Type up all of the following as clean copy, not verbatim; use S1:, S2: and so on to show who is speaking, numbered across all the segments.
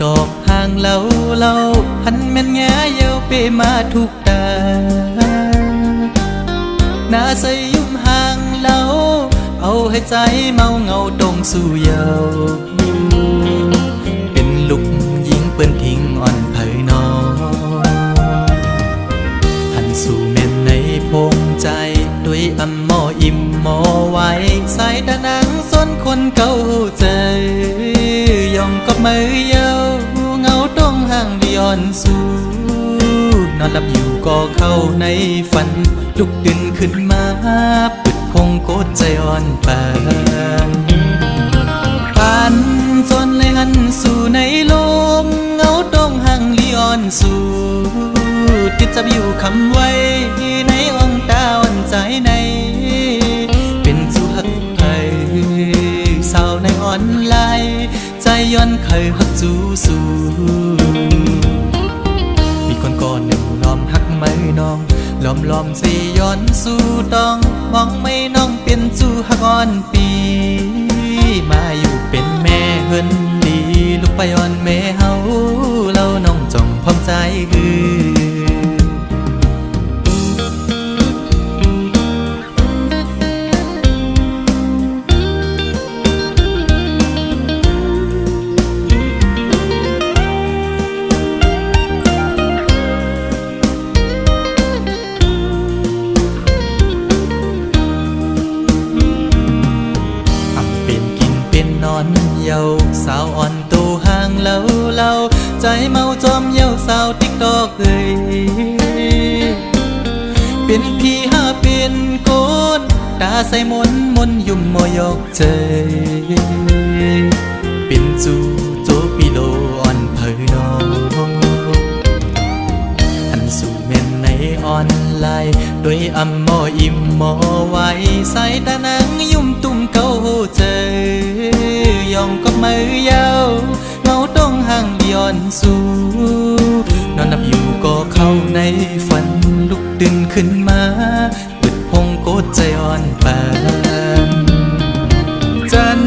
S1: ตอกห่างเล่าหันแม่นแง่เยาเปมาทุกตาหน้าใสยุ่มห่างเล่าเอาให้ใจเมาเงาตรงสู่เยาเป็นลูกยิงเปิ้นทิ้งอ่อนเผยนอหันสู่แม่นในพงใจด้วยอำหมออิ่มหมอไว้สายตานังส้นคนเก่าใจยองก็มือเยาเงาต้องห่างดิออนสู่นอนหลับอยู่ก็เข้าในฝันลุกดึงขึ้นมาปิดพงโกดใจอ่อนปานผ่านจนเลยหันสู่ในลมเงาต้องห่างดิออนสู่ติดจับอยู่คำไว้ในอ่องตาอ่อนใจในเป็นสู่หักไทยสาวในอ่อนลายใจย้อนเคยหักจูสู่มีคนก่อนหนึ่งล้อมหักไม่น้องล้อมสิย้อนสู่ต้องมองไม่น้องเป็นจูหักอ่อนปีมาอยู่เป็นแม่เฮินดีลูกไปอ่อนแม่เฮาเล่าน้องจ้องพร้อมใจคือเยาสาวอ่อนตูห่างเล่าใจเมาจอมเยาสาวติ๊กตอกเอ้ยเป็นพี่หาเป็นโกนตาใส่มนยุ่มมอยอกใจเป็นจูโจปีโลอ่อนเผยน้องหันสู่เม่นในออนไลน์โดยอำหมออิ่มหมอไว้ใส่ตานังยุ่มตุ่มเก่าใจยองก็มือยาวเงาต้องห่างดิออนสู่นอนหลับอยู่ก็เข้าในฝันลุกดึงขึ้นมาปิดพงโกดใจอ่อนปานจัน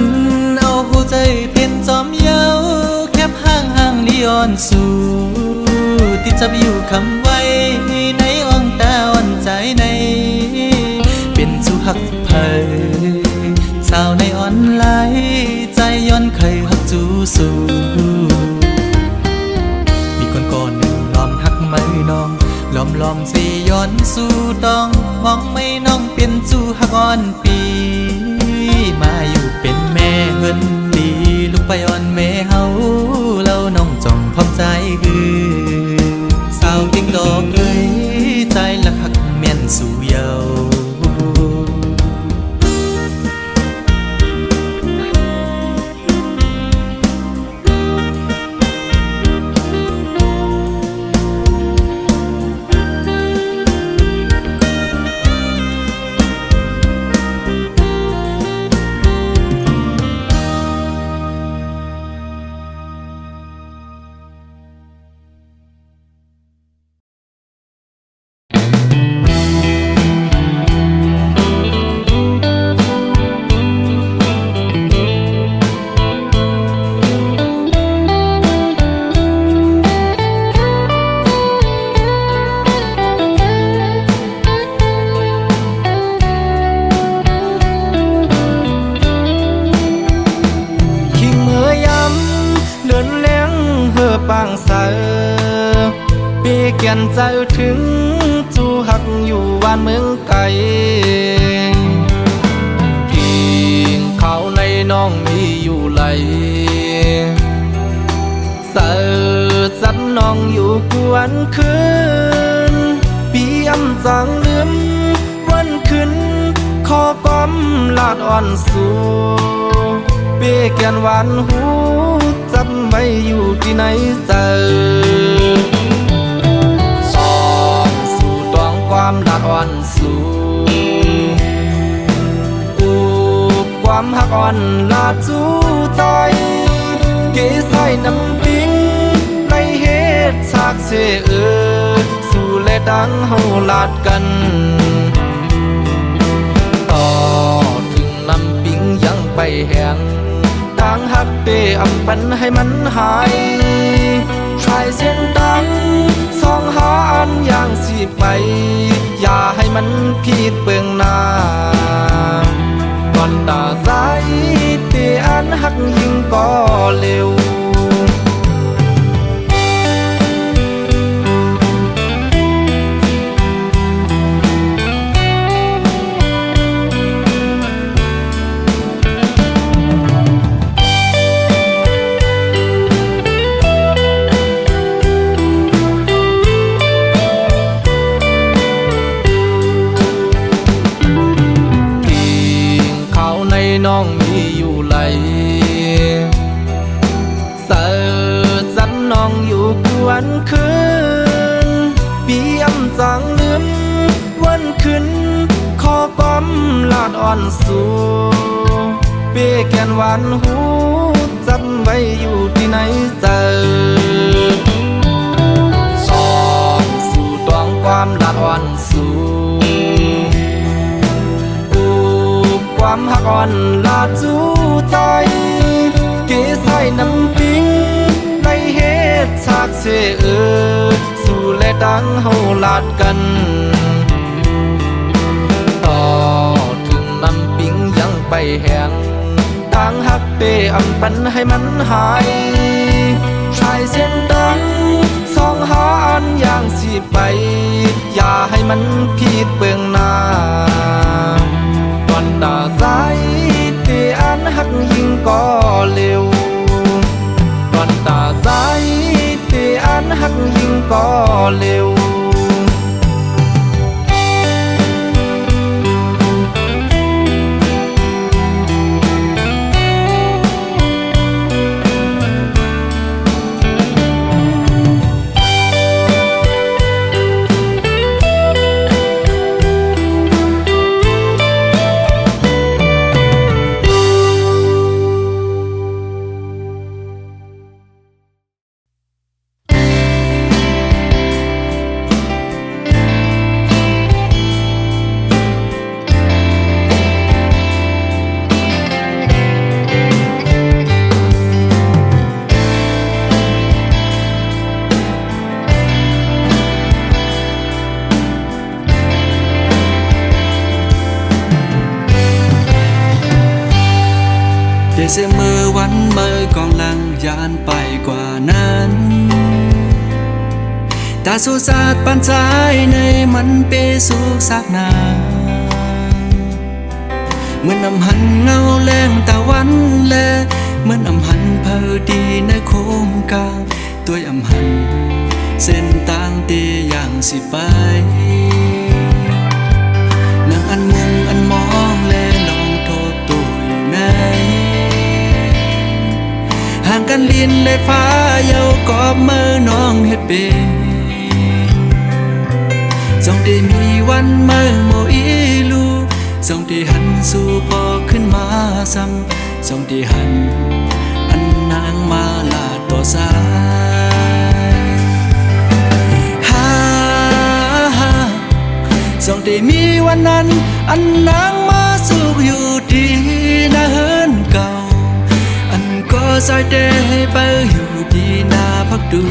S1: เอาหัวใจเต้นจอมเยาแคบห่างดิออนสู่ติดจับอยู่คำไว้ในอ่องตาอ่อนใจในเป็นสู่หักเผยสาวในออนไลน์ใจย้อนเคยหักจูสู่มีคนก่อนหนึ่งล้อมหักไม่น้องล้อมสิย้อนสู่ต้องมองไม่น้องเป็นจูหักอ่อนปีมาอยู่เป็นแม่เฮินดีลูกไปอ่อนแม่เฮาเล่าน้องจ้องพร้อมใจคือสาวติ๊กดอกเอ้ยใจละหักแม่นสู่เยาเกียนใจถึงจูหักอยู่บ้านเมืองไกลกินข้าวในน้องมีอยู่ไหลเสิร์จัดน้องอยู่กวนคืนปีอำจังลืมวันขึ้นขอก้อมลาดอ่อนสู่เปียเกียนหวานหูจำไว้อยู่ที่ไหนเจอความลาดอ่อนสู่กูความหักอ่อนลาดจูใจเกยใส่น้ำปิ้งในเหตุฉากเสสู่และดังเฮาลาดกันต่อถึงน้ำปิ้งยังไปแห้ง ต
S2: ต่างหักเตอำปันให้มันหายชายเส้นตังสองหาอันอย่างสิไปอย่าให้มันผิดเบืองหน้าก่อนตาใจเตอันหักยิ่งก็เร็วน้องมีอยู่ไหลเสิร์สันน้องอยู่กวนคืนเปี่ยมจางลืมวันขึ้นขอความลาดอ่อนสู่เป้แกนหวานหูจำไว้อยู่ที่ไหนเจอสองสู่ตวงความลาดอ่อนสู่ความหักอ่อนลาจูใจเกใส่น้ำปิ้งในเหตุฉากเสสู่และดังเฮาลาดกันต่อถึงน้ำปิ้งยังไปแห้งต่างหักเตอำปันให้มันหายชายเส้นดังสองหาอันอย่างสิไปอย่าให้มันผิดเบืองหน้าก่อนตาใจเตอันหักยิ่งก็เร็วก่อนตาใจเตอันหักยิ่งก็เร็ว
S1: เสียมือวันเมื่อกองลังยานไปกว่านั้นตาสูสาดปันใจในมันเปสุกสักนาเหมือนน้ำหันเงาแรงตะวันแลเหมือนน้ำหันเพอดีในโคงกลางตัวอำหันเส้นต่างเตอย่างสิไปนางอันมุงอันมองแลลองโทษตัวอยู่ไหนห่างกันลินได้ฟ้าเยาวกอบมือน้องเฮ็ดเป็นจงได้มีวันมือโมอีลูจงได้หันสู่พอขึ้นมาซ้ำจงได้หันอันนางมาลาดต่อสายจงได้มีวันนั้นอันนางมาสู่อยู่ดีนะเฮินเก่าก็สายเดให้ไปอยู่ดีนาพักดู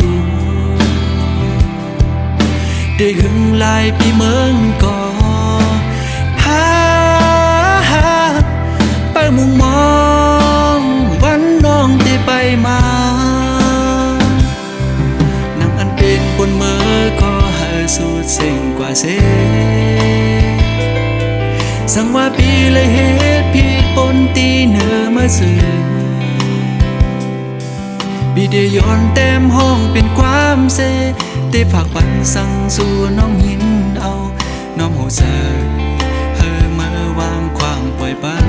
S1: ได้หึงลายปีเมืองก่อไปมุงมองวันน้องที่ไปมานั่งอันเป็นบนมือก็หาสูดเสียงกว่าเสสั่งว่าปีเลยเหตุผิดปนตีเนื้อมาสื่อบิดย้อนเต็มห้องเป็นความเสได้ฝากปันสั่งสู่น้องหินเอาน้องหูเสยเฮอมาวางควางปล่อยปัน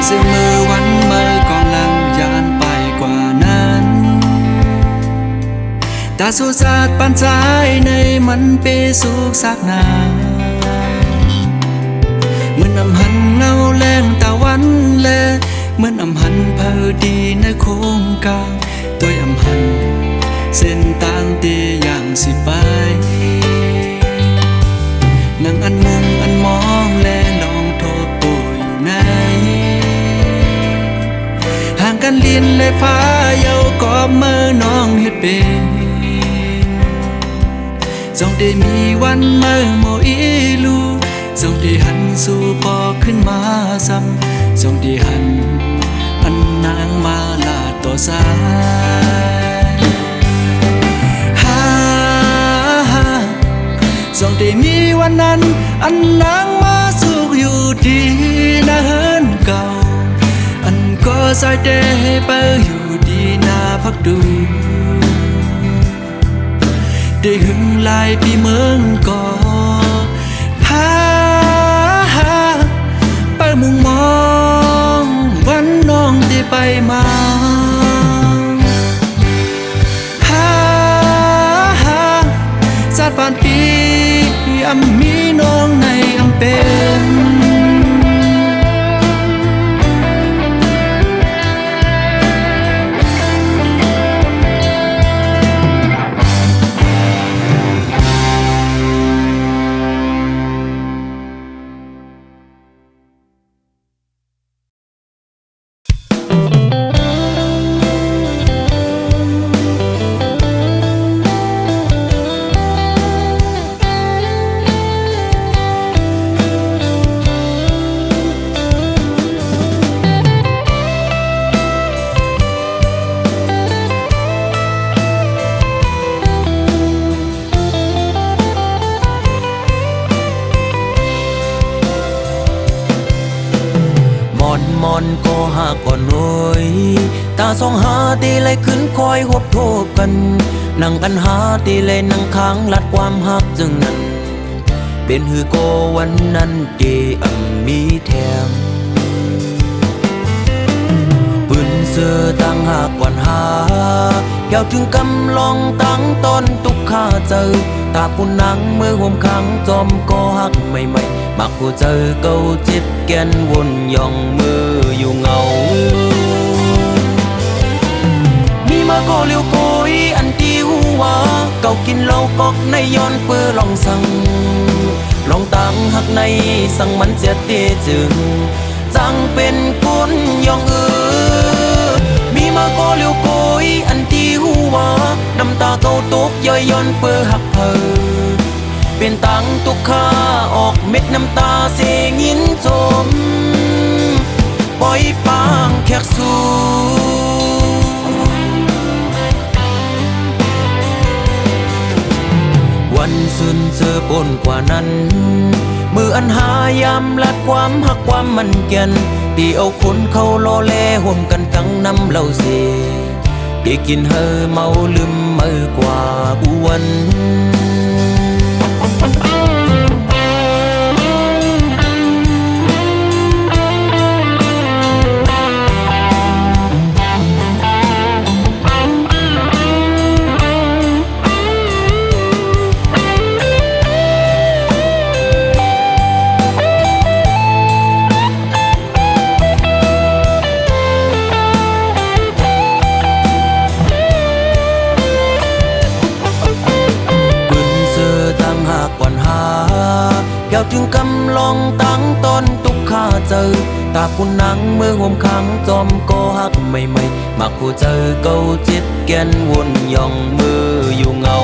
S1: เสียมือวันเมื่อกองลังยานไปกว่านั้น สุสาดปันสายในมันเปสุกสักนาเหมือนอำหันเงาแรงตะวันแลเหมือนอำหันเผาดีในโค้งกลางตัวอำหันเส้นต่างเตียอย่างสิไปนั่งอันมุงอันมองแลน้องโทษตัวอยู่ไหนห่างกันลินในฟ้าเยาก็เมื่อน้องเฮ็ดเป็นส่งได้มีวันเมื่อโมอีลูส่งได้หันสู่พอขึ้นมาซ้ำส่งได้หันอันนางมาลาต่อสายส่งได้มีวันนั้นอันนางมาสุขอยู่ดีนะเฮินเก่าอันก็สายเดให้ไปอยู่ดีนาพักดูได้หึงลายปีเมืองก่อไปมุงมองวันน้องได้ไปมาสาดผ่านปีอำมีน้องในอำเป็นมอนก็หาก่อนหน่อยตาสองหาตีเลยขึ้นคอยหบโทบกันนั่งกันหาตีเลยนั่งค้างลัดความหักจึงนั้นเป็นหือโกวันนั้นเดมีแถมปืนเสือตั้งหากวันหาเกี่ยวถึงกำลองตั้งตอนตุกข้าเจอตาปุ่นนังเมื่อห่มขังจอมก็หักใหม่ๆมักผู้เจอเก่าจิตแกนวนย่องมืออยู่เงามีมาก็เลี้ยวโกยอันตีหัวเก่ากินเหล้ากอกในย้อนเปื้อลองสั่งลองตั้งหักในสั่งมันเสียเตจึงจังเป็นคนย่องมีมาก็เลี้ยวโกยอันตีหัวน้ำตาเก่าตกย่อยย้อนเปื้อหักเพอเป็นตังตุกข้าออกเม็ดน้ำตาเสียงินจมปล่อยปางแขกสู่วันซึนเจอปนกว่านั้นมืออันหายามลัดความหักความมันเกียนตีเอาคนเขาโลเลห่มกันตั้งน้ำเหล้าเสียได้กินเฮอเมาลืมมือกว่าอ้วนเกี่ยวถึงกำลองตั้งตอนตุกข้าเจอตาปุ่นนังเมื่อห่มขังจอมก็หักใหม่ๆมักผู้เจอเก่าจิตแกนวนย่องมืออยู่เงา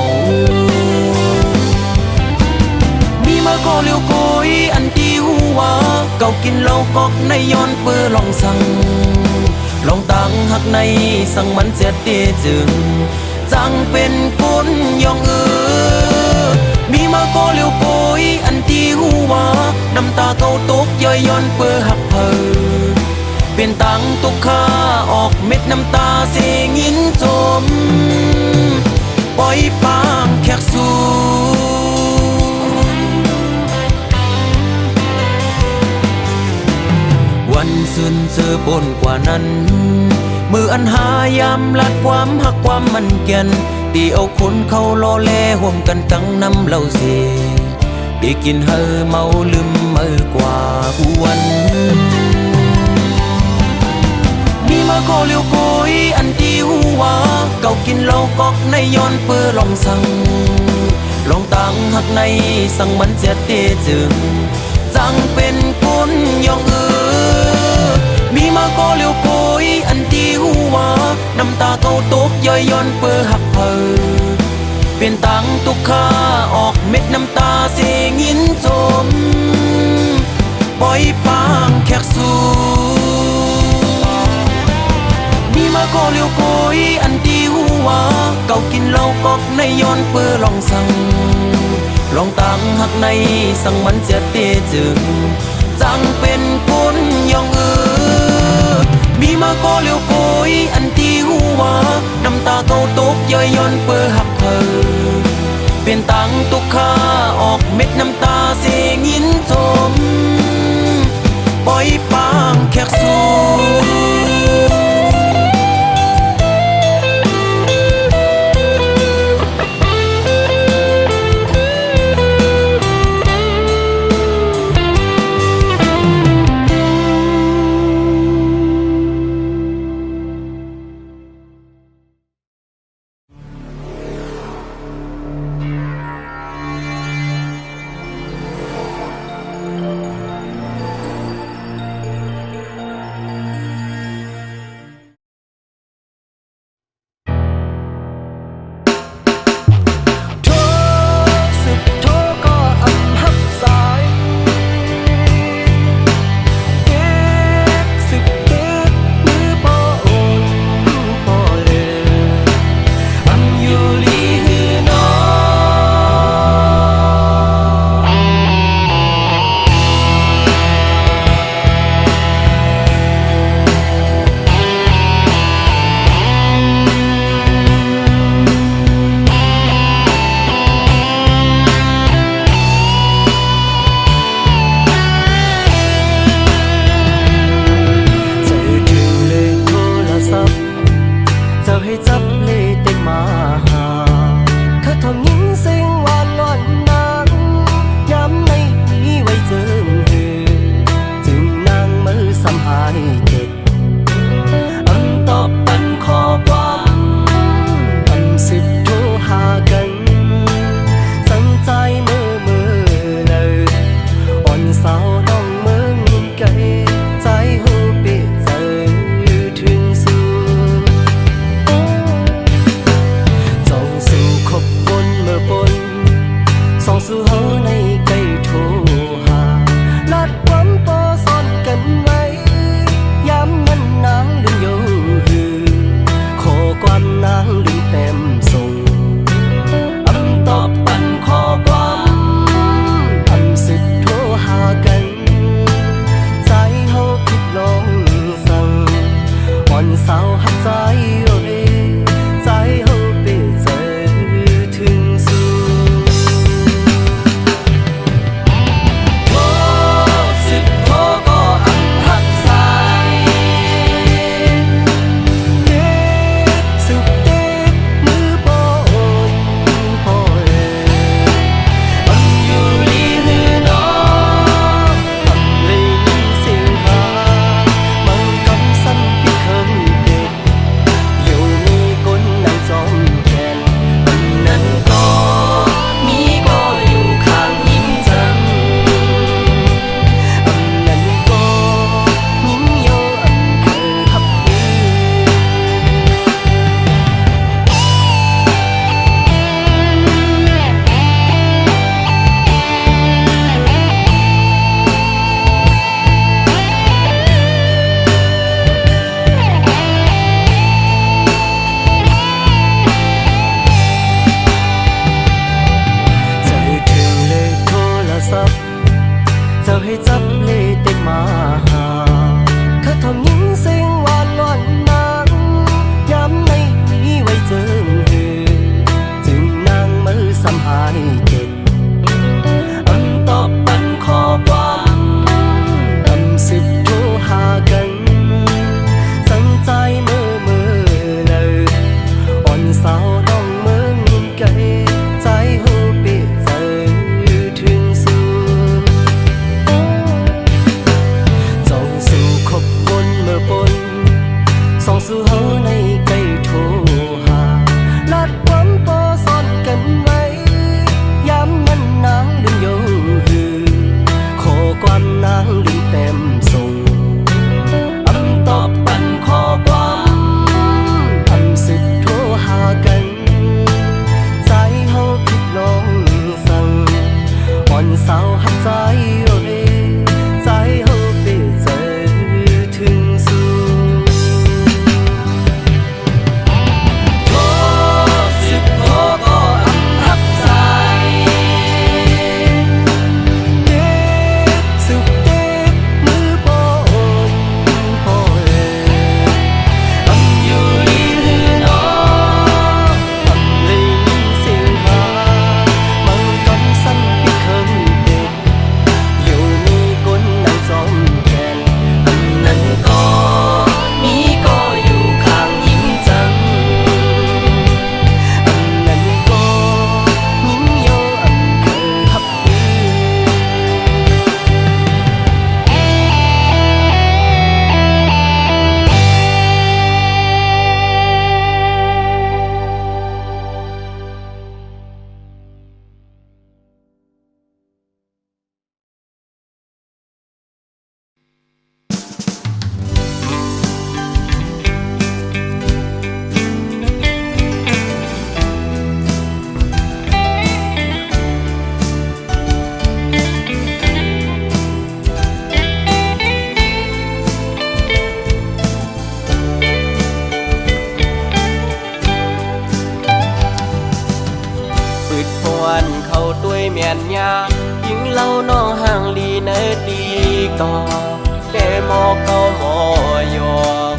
S1: มีมาก็เลี้ยวโกยอันตีหัวเก่ากินเหล้ากอกในย้อนเปื้อลองสั่งลองตั้งหักในสั่งมันเสียเตจึงจังเป็นคนย่องมีมาก็เลี้ยวโกยอันตีหัวน้ำตาเก่าตกย่อยย้อนเปื้อหักเพอเป็นตังตุกข้าออกเม็ดน้ำตาเสียงินจมปล่อยปางแขกสู่วันซึนเจอปนกว่านั้นมืออันหายามลัดความหักความมันเกียน
S3: ตีเอาคนเขาโลเลห่วมกันตั้งน้ำเหล่าเสได้กินเฮอเมาลืมเมื่อกว่าอ้วนมีมาโคเลียวโกยอันที่หัวเก่ากินเหล้ากอกในย้อนเปื้อลองสั่งลองตั้งหักในสั่งมันเสียเตจึงจังเป็นคนยองมีมาโคเลียวโกยอันที่หัวน้ำตาเก่าตกย่อยย้อนเปื้อหักเพอเป็นตังตุกข้าออกเม็ดน้ำตาเสียงยินจมปล่อยปางแขกสูมีมาโคเลียวโกยอันที่หัวเก่ากินเหล้ากอกในย้อนเปื้อลองสั่งลองตังหักในสั่งมันเสียเตจึงจังเป็นคนยองมีมาโคเลียวโกยอันที่หัวน้ำตาเก่าตกย่อยย้อนเปื้อหักเพอเป็นตังตุกข้าออกเม็ดน้ำตาเสียงยินจมปล่อยปางแขกสู นยายิงเล่าน้องห่างลีเนดีก่อเดโมเกาหมอยอก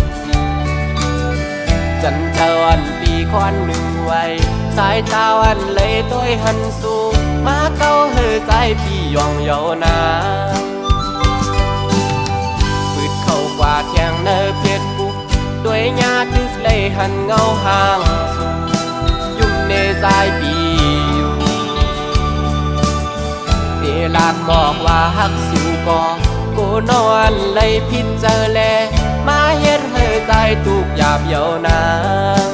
S3: จันเจ้าอันปีควันหนึ่งไว้สายตาวันเลยต้อยหันสู่มาเก้าเฮอใจพี่ยองเยานาปืดเข้ากว่าแทงเนอเพชรบุกด้วยญาติเลยหันเงาห่างสู่ยุ่มเนใจปีอยู่เวลาบอกว่าฮักสู่ก่อกูนอนเลยพิจารแลมาเฮ็ดให้ใจทุกหยาบเยาวนาง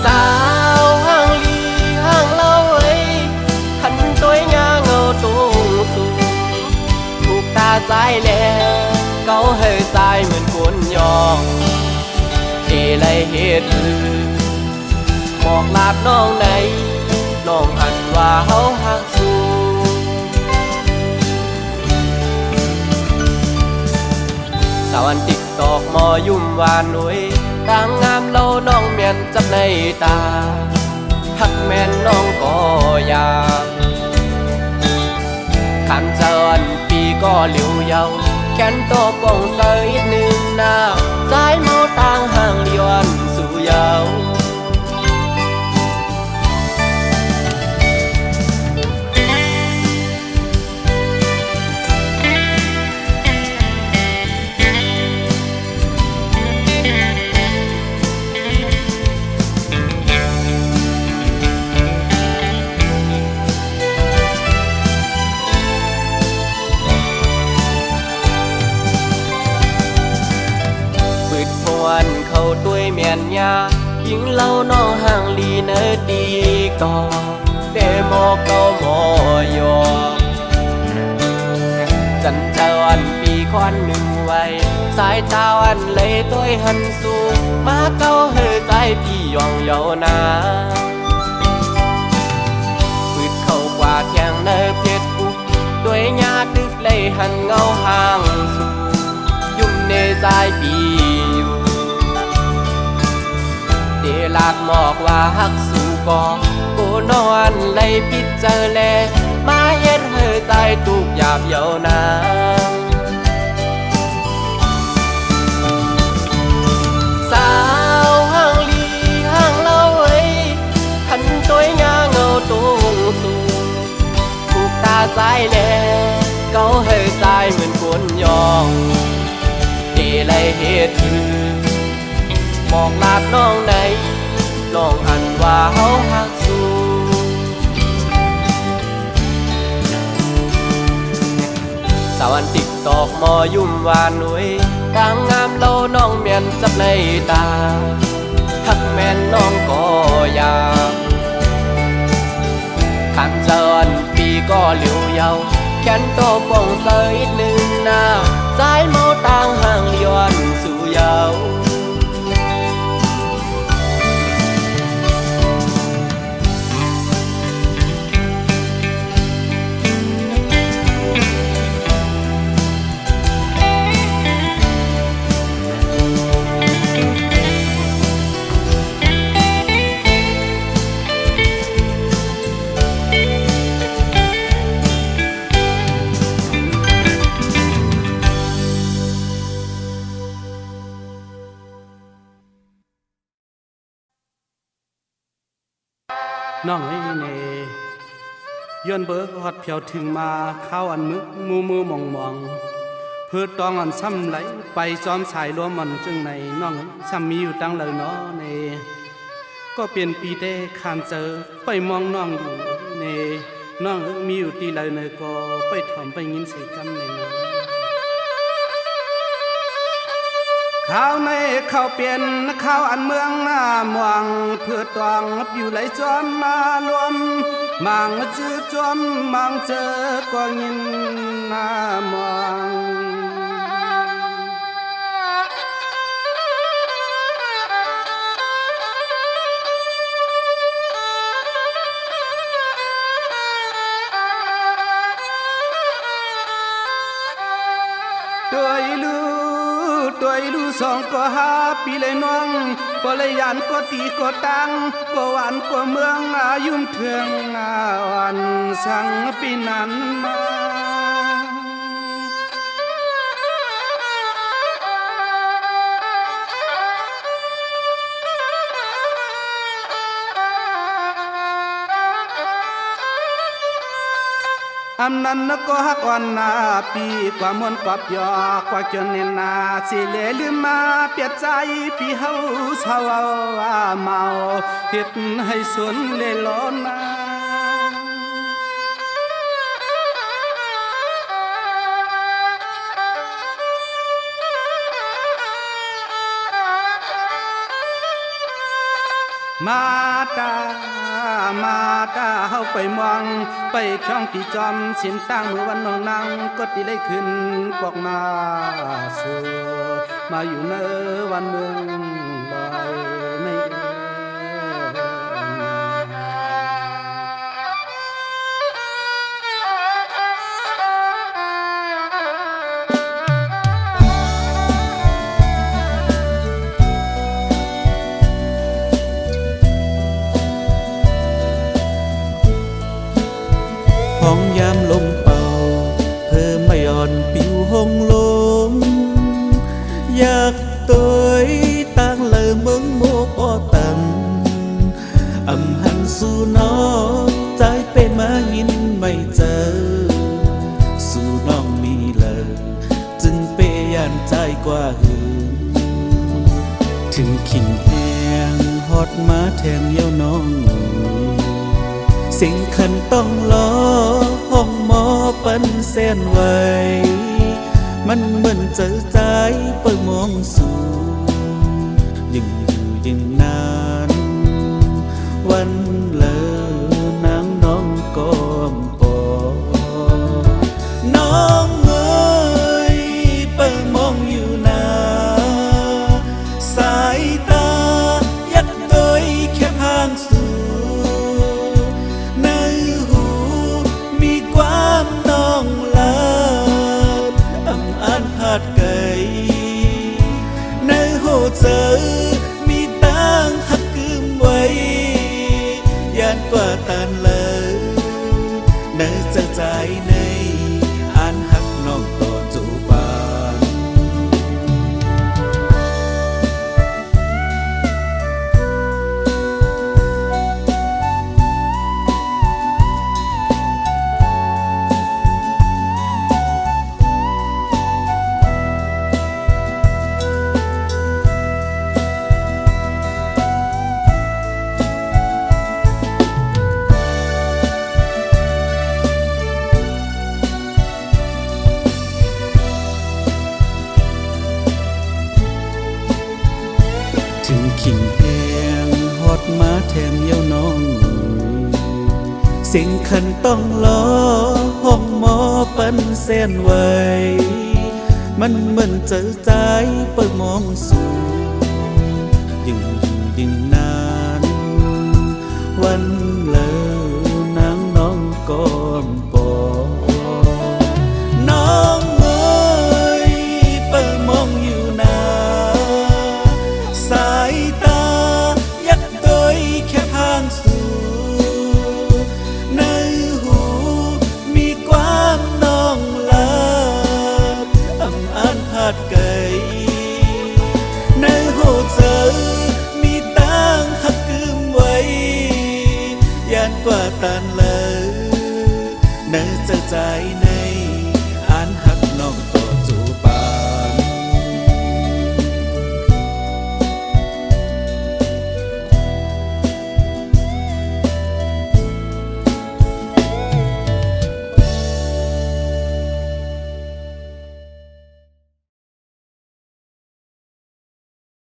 S3: สาวห่างลีห่างเล่าเอ้ยหันตัวยาเงาตรงสูงถูกตาใจแล้วเกาให้ใจเหมือนคนยองเอเลยเฮ็ดบอกลาดน้องไหนน้องหันว่าเฮาหักสู่สาวอันติ๊กตอกมอยุ่มวานหนุ่ยต่างงามเล่าน้องเมียนจับในตาหักแม่นน้องก็อยากขันเจอนปีก็เหลียวเยาแขนโตป่องเสยหนึ่งหน้าสายเมาต่างห่างเลียนสู่เยาเขาด้วยเมียนยายิงเล่าน้องห่างลีเนดีก่อเดโมเกาหมอยอกจันเจ้าอันปีควันหนึ่งไว้สายตาวันเลยต้อยหันสู่มาเก้าเฮอใจพี่ยองเยานาปืดเข้ากว่าแทงเนเพชรบุกด้วยญาติเลยหันเงาห่างสู่ยุ่มเนใจปีอยู่เดลาดหมอกว่าฮักสู่ก่อกูนอนเลยพิจารแลมาเฮ็ดให้ใจทุกหยาบเยาวนางสาวห่างลีห่างเล่าเอ้ยหันตัวยาเงาตรงสูงถูกตาใจแลเกาให้ใจเหมือนคนยองเดเลยเฮ็ดบอกลาดน้องไหนน้องหันว่าเฮาหักสู่สาวอันติ๊กตอกมอยุ่มวานหนุ่ยต่างงามเล่าน้องเมียนจับในตาหักแม่นน้องก็อยากขันเจอนปีก็เหลียวเยาแขนโตป่องเสยหนึ่งหน้าสายเมาต่างห่างเลียนสู่เยา
S4: น้องไอ้เนย้อนเบิกฮอดเพียวถึงมาข้าวอันมึกมือมองเพื่อตองอันซ้ำไหลไปจอมสายรวมมันจึงในน้องซ้ำมีอยู่ตั้งเลยเนาะเนก็เปลี่ยนปีเต้ขามเจอไปมองน้องอยู่เนน้องมีอยู่ตีเลยเนก็ไปถอมไปยินเสียงกำเนเนาะข้าวในข้าวเปลี่ยนข้าวอันเมืองหน้ามวงเพื่อตวงอยู่ไหลจอมมารวมมังจื้อจอมมังเจอกว่ายินหน้ามวงด้วยลู ตัวดูสองก็หาปีเลยน้องก็เลยยานก็ตีก็ตังก็หวานก็เมืองอายุ่มเถืองวันสังปีนั้นมาอำนั้นก็ฮักวันนาปีกว่ามวนกอบยอกว่าจนเนนาสิเลลืมมาเปียดใจปีเฮาเศร้าว่าเมาเฮ็ดให้สนเลลอนนามาตาเฮาไปมองไปช่องที่จอมสินตั้งมือวันน้องนางก็ตีได้ขึ้นปอกมาสู่มาอยู่เนอวันเมืองลอยใน
S1: ห้องยามลมเป่าเพิ่มไม่อ่อนปิวห้องลมอยากตัวต่างเลยเมืองโมกอตันอำหันสู่น้องใจเป็นมายินไม่เจอสู่น้องมีเลยจึงเปยันใจกว่าหืนถึงขิงแหงฮอดมาแทงเย้าน้องสิ่งคันต้องรอห้องหมอปันเส้นไว้มันเหมือนเจอใจเปิดมองสู่ยิ่งอยู่ยิ่งนานวันเลอนางน้องก้มปอน้องเอ๋ยเปิดมองอยู่นาสายตายักโดยแค่ห่างสู่เกยในโหเจอมีตั้งหักกึมไว้ยานกว่าตันเลยในจะใจในอ่านหักน้องต่อจูบานถึงขิงแหงฮอดมาแถมเย้าน้องเสียงคันต้องรอห้องหมอปันเส้นไว้มันเหมือนเจอใจเปิดมองสู่ยิ่งอยู่ยิ่งนานวันเลอนางน้องก้มปอน้องเอ๋ยเปิดมองอยู่นาสายตายักโดยแค่ห่างสู่ในหูมีความน้องลาบอำอ่านพาดเกยในหูเจอมีตั้งหักกึมไว้ยานกว่าตันเลยในใจ